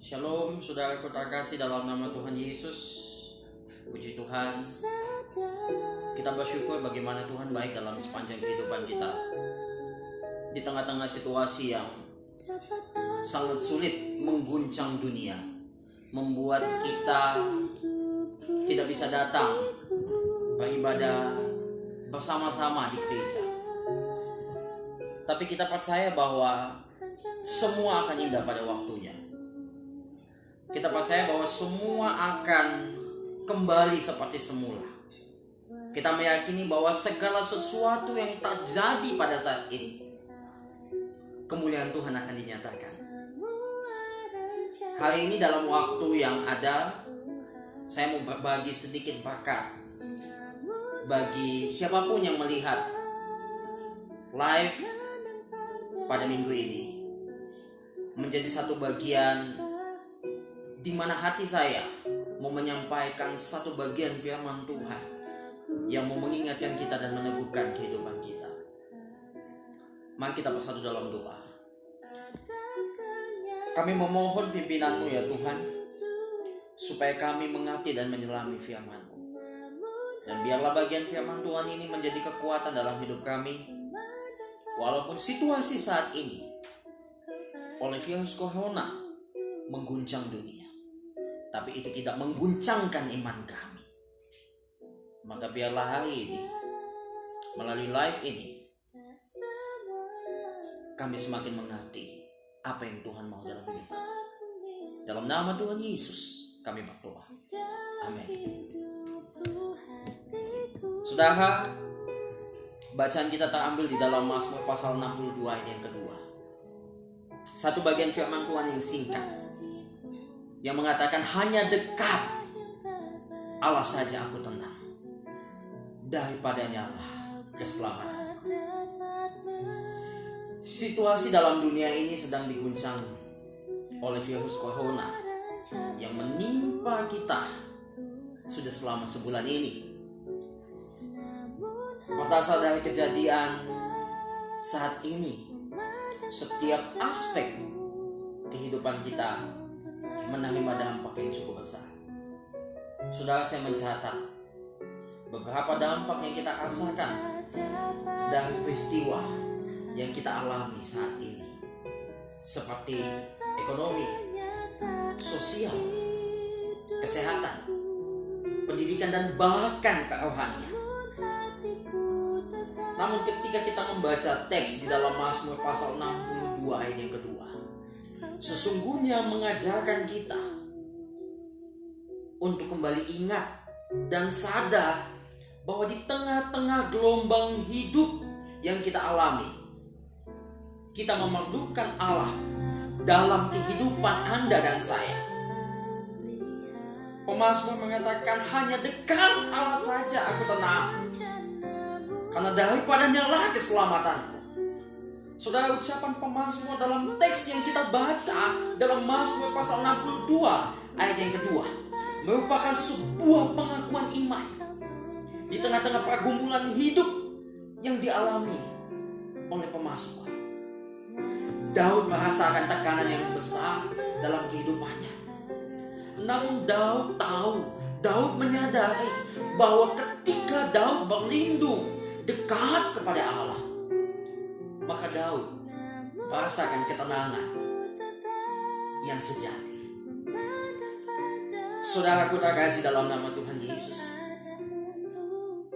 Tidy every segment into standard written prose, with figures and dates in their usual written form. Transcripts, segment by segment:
Shalom, saudaraku terkasih dalam nama Tuhan Yesus. Puji Tuhan. Kita bersyukur bagaimana Tuhan baik dalam sepanjang kehidupan kita. Di tengah-tengah situasi yang sangat sulit mengguncang dunia, membuat kita tidak bisa datang beribadah bersama-sama di gereja. Tapi kita percaya bahwa semua akan indah pada waktunya. Kita percaya bahwa semua akan kembali seperti semula. Kita meyakini bahwa segala sesuatu yang terjadi pada saat ini, kemuliaan Tuhan akan dinyatakan. Hari ini dalam waktu yang ada, saya mau berbagi sedikit berkat bagi siapapun yang melihat live pada minggu ini. Menjadi satu bagian di mana hati saya mau menyampaikan satu bagian firman Tuhan yang mau mengingatkan kita dan meneguhkan kehidupan kita. Mari kita bersatu dalam doa. Kami memohon pimpinan-Mu ya Tuhan, supaya kami mengerti dan menyelami firman-Mu. Dan biarlah bagian firman Tuhan ini menjadi kekuatan dalam hidup kami, walaupun situasi saat ini oleh virus corona mengguncang dunia, tapi itu tidak mengguncangkan iman kami. Maka biarlah hari ini, melalui live ini, kami semakin mengerti apa yang Tuhan mau dalam hidup kami. Dalam nama Tuhan Yesus kami berdoa. Amin. Saudara, bacaan kita terambil di dalam Mazmur pasal 62 ayat yang kedua. Satu bagian firman Tuhan yang singkat, yang mengatakan hanya dekat Allah saja aku tenang, daripadanya lah keselamatan. Situasi dalam dunia ini sedang diguncang oleh virus corona yang menimpa kita sudah selama sebulan ini. Berdasar dari kejadian saat ini, setiap aspek kehidupan kita menerima dampak yang cukup besar. Saudara, saya mencatat beberapa dampak yang kita rasakan dari peristiwa yang kita alami saat ini, seperti ekonomi, sosial, kesehatan, pendidikan, dan bahkan kerohanian. Namun ketika kita membaca teks di dalam Mazmur pasal 62 ayat yang kedua, sesungguhnya mengajarkan kita untuk kembali ingat dan sadar bahwa di tengah-tengah gelombang hidup yang kita alami, kita memerlukan Allah dalam kehidupan Anda dan saya. Pemazmur mengatakan hanya dekat Allah saja aku tenang, karena daripadanya lah keselamatanku. Saudara, ucapan pemazmur dalam teks yang kita baca dalam Mazmur pasal 62 ayat yang kedua merupakan sebuah pengakuan iman di tengah-tengah pergumulan hidup yang dialami oleh pemazmur. Daud merasakan tekanan yang besar dalam kehidupannya. Namun Daud menyadari bahwa ketika Daud berlindung dekat kepada Allah, maka Daud merasakan ketenangan yang sejati. Saudaraku terkasih dalam nama Tuhan Yesus,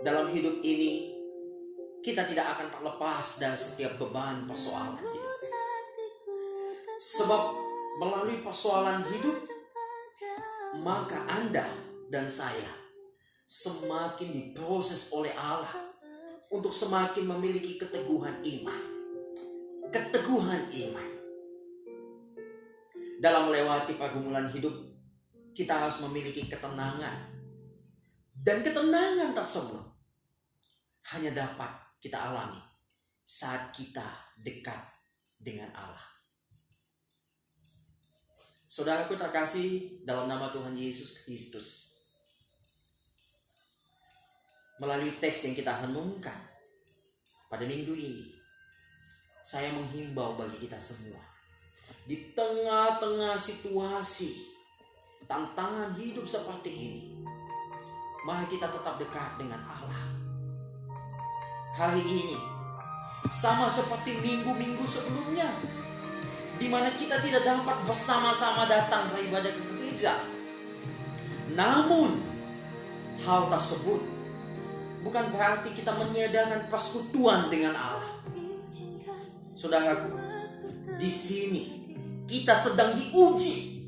dalam hidup ini kita tidak akan terlepas dari setiap beban persoalan hidup. Sebab melalui persoalan hidup, maka Anda dan saya semakin diproses oleh Allah untuk semakin memiliki keteguhan iman. Keteguhan iman. Dalam melewati pergumulan hidup, kita harus memiliki ketenangan. Dan ketenangan tersebut hanya dapat kita alami saat kita dekat dengan Allah. Saudaraku terkasih dalam nama Tuhan Yesus Kristus, melalui teks yang kita renungkan pada minggu ini, saya menghimbau bagi kita semua Di tengah-tengah situasi tantangan hidup seperti ini, mari kita tetap dekat dengan Allah. Hari ini sama seperti minggu-minggu sebelumnya, di mana kita tidak dapat bersama-sama datang beribadah ke gereja. Namun hal tersebut bukan berarti kita meniadakan persekutuan dengan Allah. Saudaraku, di sini kita sedang diuji.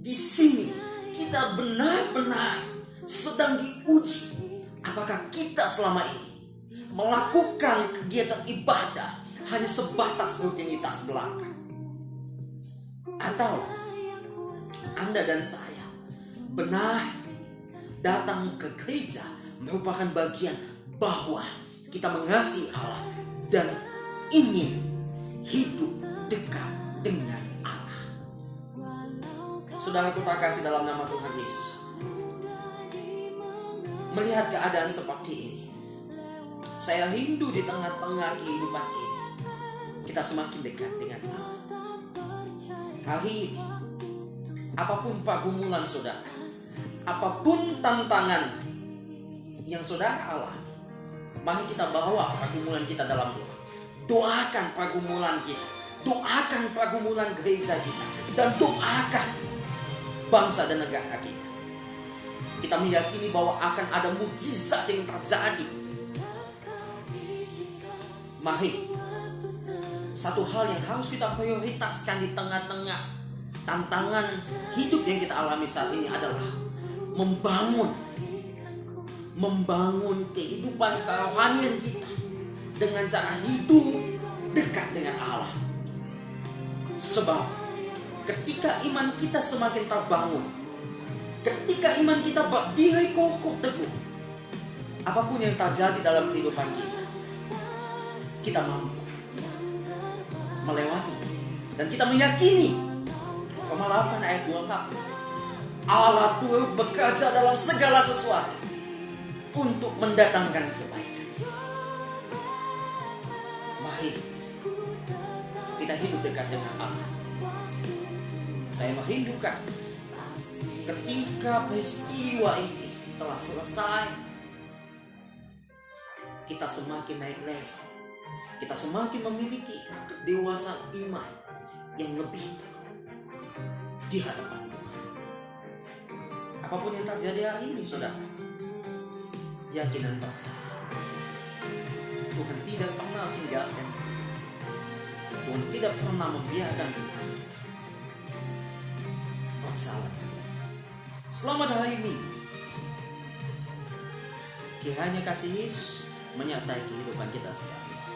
Di sini kita benar-benar sedang diuji. Apakah kita selama ini melakukan kegiatan ibadah hanya sebatas rutinitas belaka, atau Anda dan saya benar datang ke gereja merupakan bagian bahwa kita mengasihi Allah dan ingin hidup dekat dengan Allah. Saudaraku terkasih dalam nama Tuhan Yesus, melihat keadaan seperti ini, saya rindu di tengah-tengah kehidupan ini kita semakin dekat dengan Allah. Hari ini, apapun pergumulan saudara, apapun tantangan yang saudara alami, mari kita bawa pergumulan kita dalam doa. Doakan pergumulan kita, doakan pergumulan gereja kita, dan doakan bangsa dan negara kita. Kita meyakini bahwa akan ada mukjizat yang terjadi. Mari, satu hal yang harus kita prioritaskan di tengah-tengah tantangan hidup yang kita alami saat ini adalah membangun kehidupan kerohanian kita dengan cara hidup dekat dengan Allah. Sebab ketika iman kita semakin terbangun, ketika iman kita berdiri kokoh teguh, apapun yang terjadi dalam kehidupan kita mampu melewati. Dan kita meyakini Roma 8 ayat 2, Allah turut bekerja dalam segala sesuatu untuk mendatangkan kebaikan. Mari kita hidup dekat dengan Allah. Saya merindukan ketika peristiwa ini telah selesai, kita semakin naik level, kita semakin memiliki kedewasaan iman yang lebih teguh di hadapan Tuhan. Apapun yang terjadi hari ini, saudara, yakin dan percaya Tuhan tidak pernah tinggalkan. Tuhan tidak pernah membiarkan kita bersalah. Selamat hari ini. Kiranya kasih Yesus menyertai kehidupan kita sekalian.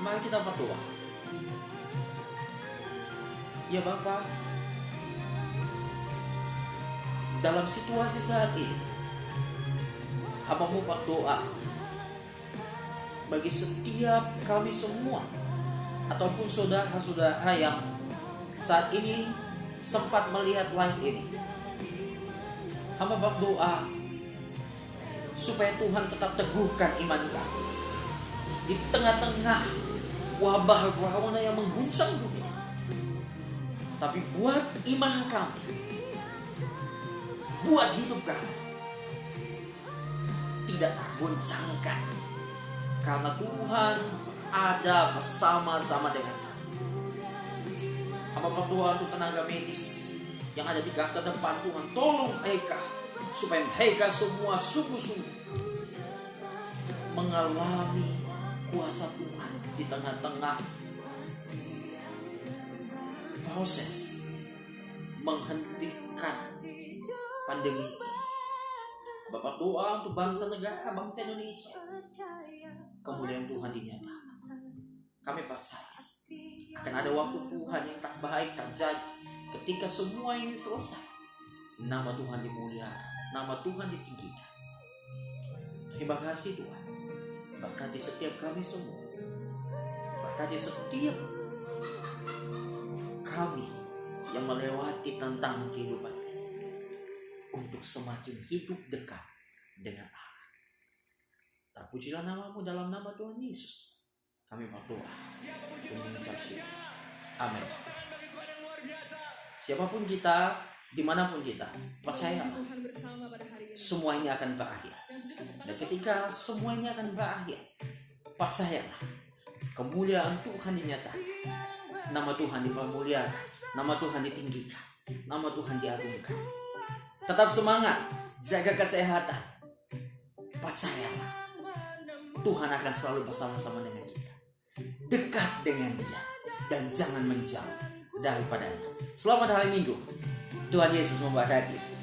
Mari kita berdoa. Ya Bapa, dalam situasi saat ini, Hamba-Mu berdoa bagi setiap kami semua ataupun saudara-saudara yang saat ini sempat melihat live ini. Hamba berdoa supaya Tuhan tetap teguhkan iman kami di tengah-tengah wabah corona yang mengguncang dunia. Tapi buat iman kami, buat hidup kami tidak tergoncangkan, karena Tuhan ada bersama-sama dengan kami. Hamba berdoa untuk tenaga medis yang ada di garda depan. Tuhan tolong mereka supaya mereka semua sungguh-sungguh mengalami kuasa Tuhan di tengah-tengah proses menghentikan pandemi ini. Bapak doa untuk bangsa negara, bangsa Indonesia, kemuliaan Tuhan dinyatakan. Kami percaya akan ada waktu Tuhan yang tak baik terjadi ketika semua ini selesai. Nama Tuhan dimuliakan, nama Tuhan ditinggikan. Terima kasih Tuhan. Berkati setiap kami semua, berkati setiap kami yang melewati tantangan kehidupan ini, untuk semakin hidup dekat dengan Allah. Terpujilah nama-Mu dalam nama Tuhan Yesus. Kami berdoa dan mengucap syukur. Amin. Siapapun kita, dimanapun kita, percaya semua ini akan berakhir. Dan ketika semua ini akan berakhir, percayalah, kemuliaan Tuhan dinyatakan, nama Tuhan dipermuliakan, nama Tuhan ditinggikan, nama Tuhan diagungkan. Tetap semangat, jaga kesehatan, percayalah, Tuhan akan selalu bersama-sama dengan kita. Dekat dengan Dia dan jangan menjauh daripadanya. Selamat hari Minggu. Tuhan Yesus memberkati.